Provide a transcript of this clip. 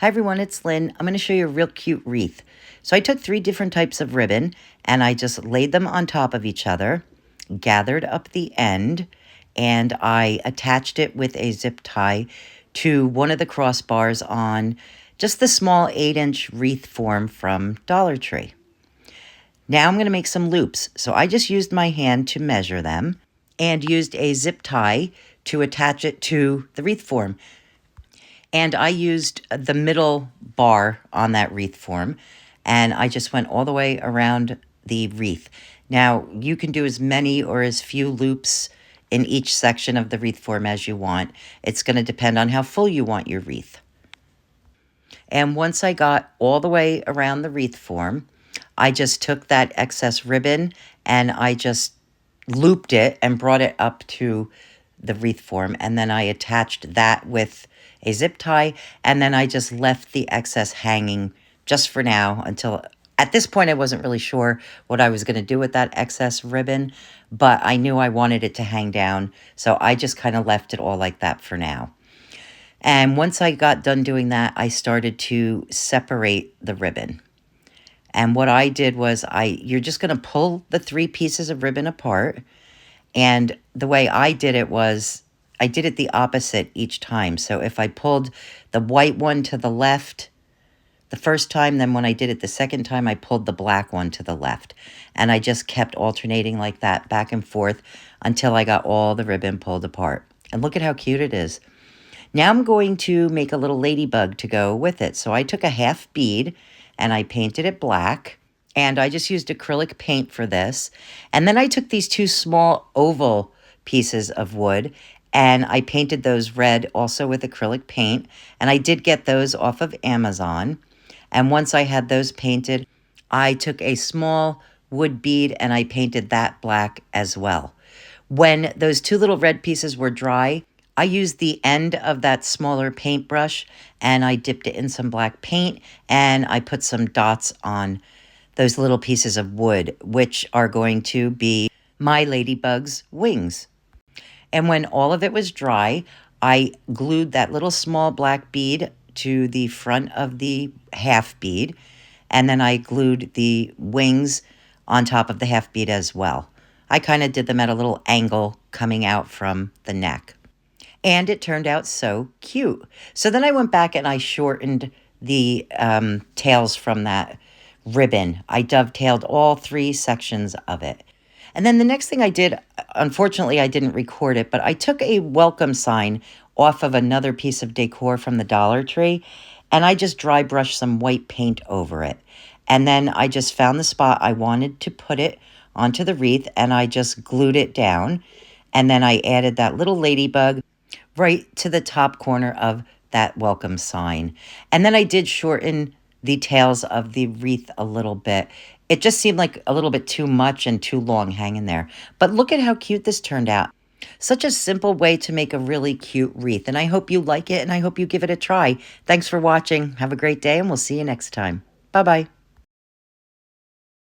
Hi everyone, it's Lynn. I'm going to show you a real cute wreath. So I took 3 different types of ribbon and I just laid them on top of each other, gathered up the end, and I attached it with a zip tie to one of the crossbars on just the small 8-inch wreath form from Dollar Tree. Now I'm going to make some loops. So I just used my hand to measure them and used a zip tie to attach it to the wreath form. And I used the middle bar on that wreath form, and I just went all the way around the wreath. Now, you can do as many or as few loops in each section of the wreath form as you want. It's going to depend on how full you want your wreath. And once I got all the way around the wreath form, I just took that excess ribbon and I just looped it and brought it up to the wreath form, and then I attached that with a zip tie, and then I just left the excess hanging just for now until, at this point I wasn't really sure what I was going to do with that excess ribbon, but I knew I wanted it to hang down, so I just kind of left it all like that for now. And once I got done doing that, I started to separate the ribbon. And what I did was you're just going to pull the 3 pieces of ribbon apart. And the way I did it was I did it the opposite each time. So if I pulled the white one to the left the first time, then when I did it the second time, I pulled the black one to the left. And I just kept alternating like that back and forth until I got all the ribbon pulled apart. And look at how cute it is. Now I'm going to make a little ladybug to go with it. So I took a half bead and I painted it black. And I just used acrylic paint for this. And then I took these 2 small oval pieces of wood and I painted those red also with acrylic paint. And I did get those off of Amazon. And once I had those painted, I took a small wood bead and I painted that black as well. When those 2 little red pieces were dry, I used the end of that smaller paintbrush and I dipped it in some black paint and I put some dots on those little pieces of wood, which are going to be my ladybug's wings. And when all of it was dry, I glued that little small black bead to the front of the half bead, and then I glued the wings on top of the half bead as well. I kind of did them at a little angle coming out from the neck. And it turned out so cute. So then I went back and I shortened the tails from that ribbon. I dovetailed all 3 sections of it. And then the next thing I did, unfortunately I didn't record it, but I took a welcome sign off of another piece of decor from the Dollar Tree, and I just dry brushed some white paint over it. And then I just found the spot I wanted to put it onto the wreath, and I just glued it down. And then I added that little ladybug right to the top corner of that welcome sign. And then I did shorten the tails of the wreath a little bit. It just seemed like a little bit too much and too long hanging there. But look at how cute this turned out. Such a simple way to make a really cute wreath. And I hope you like it and I hope you give it a try. Thanks for watching. Have a great day and we'll see you next time. Bye-bye.